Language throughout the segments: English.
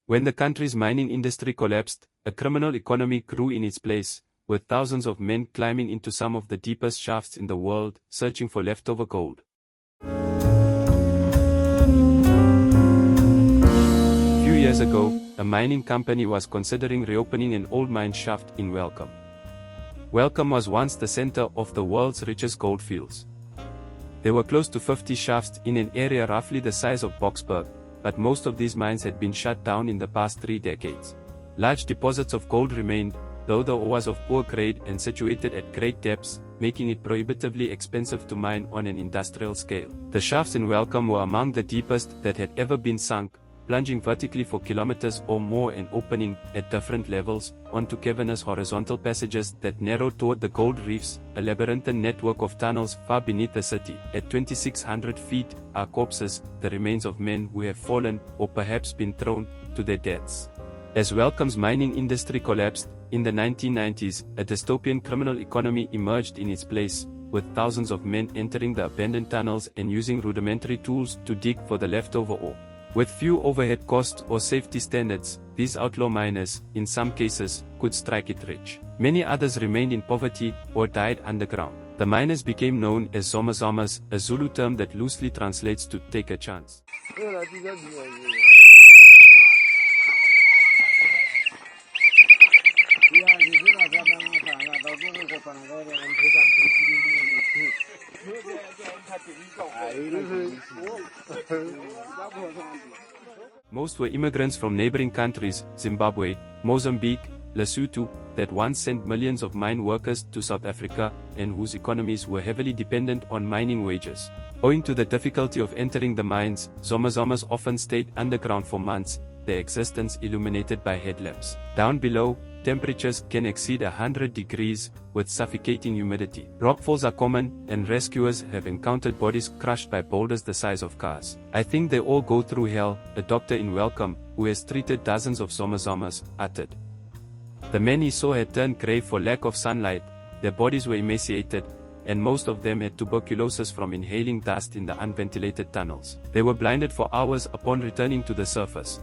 When the country's mining industry collapsed, a criminal economy grew in its place, with thousands of men climbing into some of the deepest shafts in the world, searching for leftover gold. A few years ago, a mining company was considering reopening an old mine shaft in Welkom. Welkom was once the center of the world's richest gold fields. There were close to 50 shafts in an area roughly the size of Boksburg, but most of these mines had been shut down in the past 3 decades. Large deposits of gold remained, though the ore was of poor grade and situated at great depths, making it prohibitively expensive to mine on an industrial scale. The shafts in Welkom were among the deepest that had ever been sunk, plunging vertically for kilometers or more and opening, at different levels, onto cavernous horizontal passages that narrowed toward the gold reefs, a labyrinthine network of tunnels far beneath the city. At 2,600 feet, are corpses, the remains of men who have fallen, or perhaps been thrown, to their deaths. As Welkom's mining industry collapsed, in the 1990s, a dystopian criminal economy emerged in its place, with thousands of men entering the abandoned tunnels and using rudimentary tools to dig for the leftover ore. With few overhead costs or safety standards, these outlaw miners, in some cases, could strike it rich. Many others remained in poverty or died underground. The miners became known as Zama'S, a Zulu term that loosely translates to take a chance. Most were immigrants from neighboring countries, Zimbabwe, Mozambique, Lesotho, that once sent millions of mine workers to South Africa, and whose economies were heavily dependent on mining wages. Owing to the difficulty of entering the mines, Zama'S often stayed underground for months, their existence illuminated by headlamps. Down below, temperatures can exceed 100 degrees, with suffocating humidity. Rockfalls are common, and rescuers have encountered bodies crushed by boulders the size of cars. "I think they all go through hell," a doctor in Welkom, who has treated dozens of Zama'S, uttered. The men he saw had turned grey for lack of sunlight, their bodies were emaciated, and most of them had tuberculosis from inhaling dust in the unventilated tunnels. They were blinded for hours upon returning to the surface.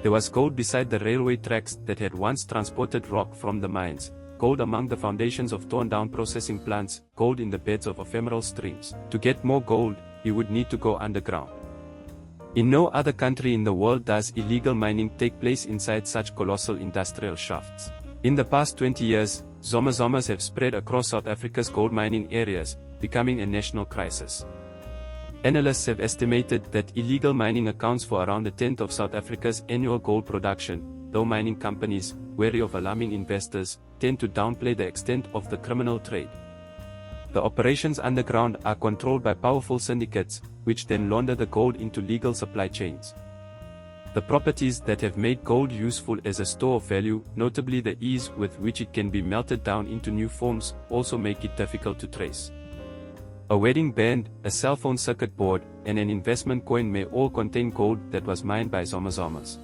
There was gold beside the railway tracks that had once transported rock from the mines, gold among the foundations of torn-down processing plants, gold in the beds of ephemeral streams. To get more gold, you would need to go underground. In no other country in the world does illegal mining take place inside such colossal industrial shafts. In the past 20 years, Zama'S have spread across South Africa's gold mining areas, becoming a national crisis. Analysts have estimated that illegal mining accounts for around a tenth of South Africa's annual gold production, though mining companies, wary of alarming investors, tend to downplay the extent of the criminal trade. The operations underground are controlled by powerful syndicates, which then launder the gold into legal supply chains. The properties that have made gold useful as a store of value, notably the ease with which it can be melted down into new forms, also make it difficult to trace. A wedding band, a cell phone circuit board, and an investment coin may all contain gold that was mined by Zama'S.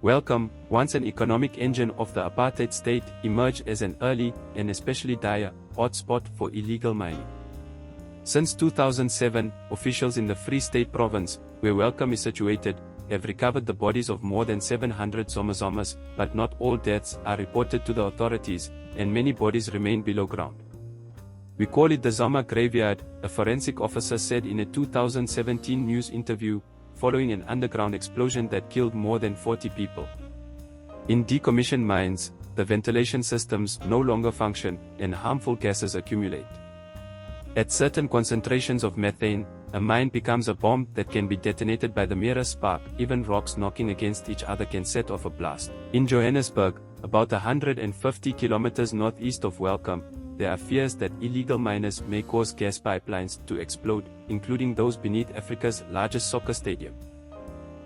Welkom, once an economic engine of the apartheid state, emerged as an early, and especially dire, hotspot for illegal mining. Since 2007, officials in the Free State province, where Welkom is situated, have recovered the bodies of more than 700 Zama'S, but not all deaths are reported to the authorities, and many bodies remain below ground. "We call it the Zama graveyard," a forensic officer said in a 2017 news interview, following an underground explosion that killed more than 40 people. In decommissioned mines, the ventilation systems no longer function, and harmful gases accumulate. At certain concentrations of methane, a mine becomes a bomb that can be detonated by the merest spark. Even rocks knocking against each other can set off a blast. In Johannesburg, about 150 kilometers northeast of Welkom, there are fears that illegal miners may cause gas pipelines to explode, including those beneath Africa's largest soccer stadium.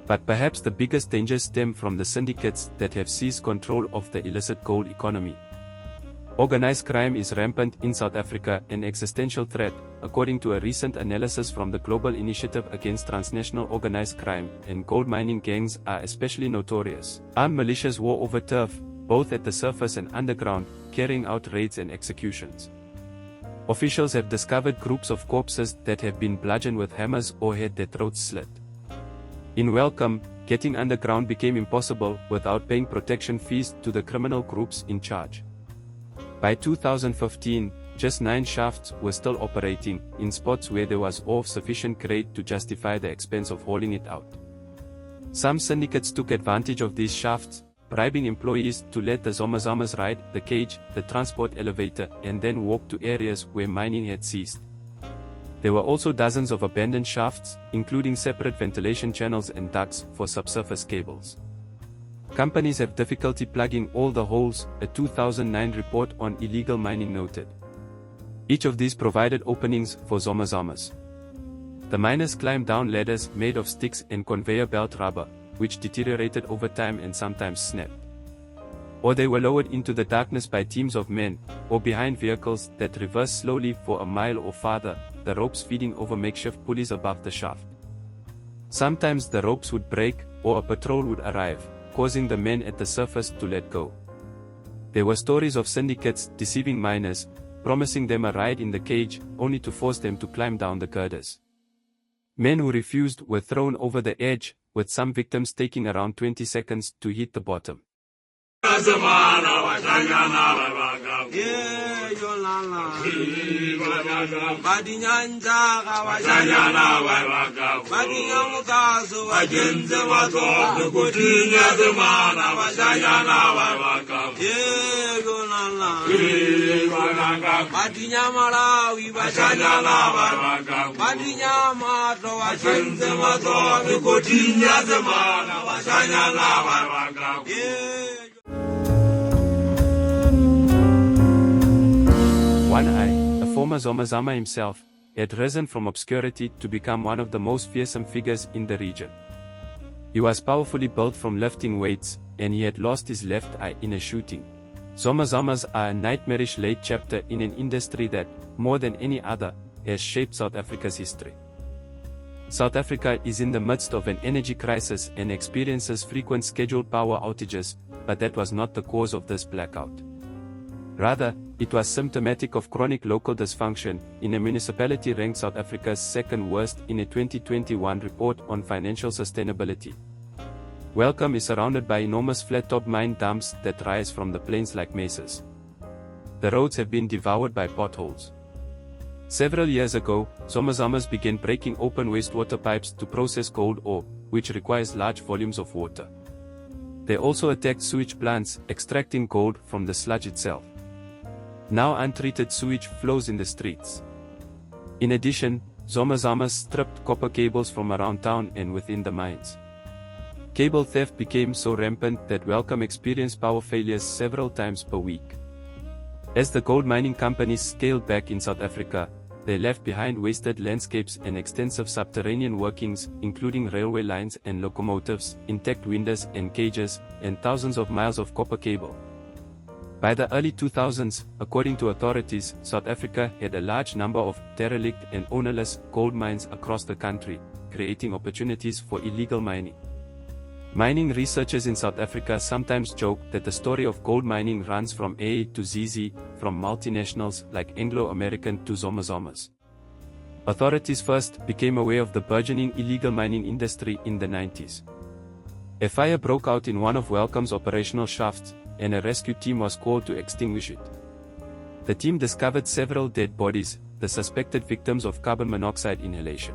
But perhaps the biggest dangers stem from the syndicates that have seized control of the illicit gold economy. Organized crime is rampant in South Africa, an existential threat, according to a recent analysis from the Global Initiative Against Transnational Organized Crime, and gold mining gangs are especially notorious. Armed militias war over turf, both at the surface and underground, carrying out raids and executions. Officials have discovered groups of corpses that have been bludgeoned with hammers or had their throats slit. In Welkom, getting underground became impossible without paying protection fees to the criminal groups in charge. By 2015, just 9 shafts were still operating, in spots where there was ore of sufficient grade to justify the expense of hauling it out. Some syndicates took advantage of these shafts, bribing employees to let the Zama'S ride the cage, the transport elevator, and then walk to areas where mining had ceased. There were also dozens of abandoned shafts, including separate ventilation channels and ducts for subsurface cables. Companies have difficulty plugging all the holes, a 2009 report on illegal mining noted. Each of these provided openings for Zama'S. The miners climbed down ladders made of sticks and conveyor belt rubber, which deteriorated over time and sometimes snapped. Or they were lowered into the darkness by teams of men, or behind vehicles that reversed slowly for a mile or farther, the ropes feeding over makeshift pulleys above the shaft. Sometimes the ropes would break, or a patrol would arrive, causing the men at the surface to let go. There were stories of syndicates deceiving miners, promising them a ride in the cage, only to force them to climb down the girders. Men who refused were thrown over the edge, with some victims taking around 20 seconds to hit the bottom. One Eye, a former Zama'S himself, had risen from obscurity to become one of the most fearsome figures in the region. He was powerfully built from lifting weights, and he had lost his left eye in a shooting. Zama'S are a nightmarish late chapter in an industry that, more than any other, has shaped South Africa's history. South Africa is in the midst of an energy crisis and experiences frequent scheduled power outages, but that was not the cause of this blackout. Rather, it was symptomatic of chronic local dysfunction, in a municipality ranked South Africa's second worst in a 2021 report on financial sustainability. Welcome is surrounded by enormous flat-top mine dumps that rise from the plains like mesas. The roads have been devoured by potholes. Several years ago, Zama'S began breaking open wastewater pipes to process gold ore, which requires large volumes of water. They also attacked sewage plants, extracting gold from the sludge itself. Now untreated sewage flows in the streets. In addition, Zama'S stripped copper cables from around town and within the mines. Cable theft became so rampant that Welcome experienced power failures several times per week. As the gold mining companies scaled back in South Africa, they left behind wasted landscapes and extensive subterranean workings, including railway lines and locomotives, intact windows and cages, and thousands of miles of copper cable. By the early 2000s, according to authorities, South Africa had a large number of derelict and ownerless gold mines across the country, creating opportunities for illegal mining. Mining researchers in South Africa sometimes joke that the story of gold mining runs from AA to ZZ, from multinationals like Anglo-American to Zama'S. Authorities first became aware of the burgeoning illegal mining industry in the 90s. A fire broke out in one of Welcome's operational shafts, and a rescue team was called to extinguish it. The team discovered several dead bodies, the suspected victims of carbon monoxide inhalation.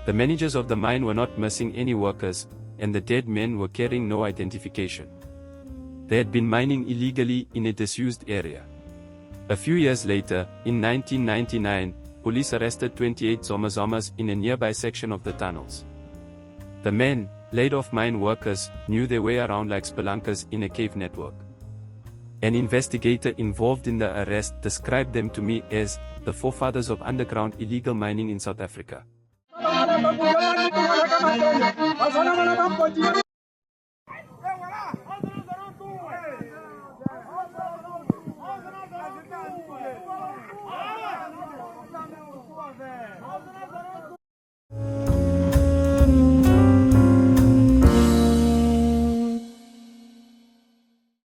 The managers of the mine were not missing any workers, and the dead men were carrying no identification. They had been mining illegally in a disused area. A few years later, in 1999, police arrested 28 Zama'S in a nearby section of the tunnels. The men, laid-off mine workers, knew their way around like spelunkers in a cave network. An investigator involved in the arrest described them to me as the forefathers of underground illegal mining in South Africa.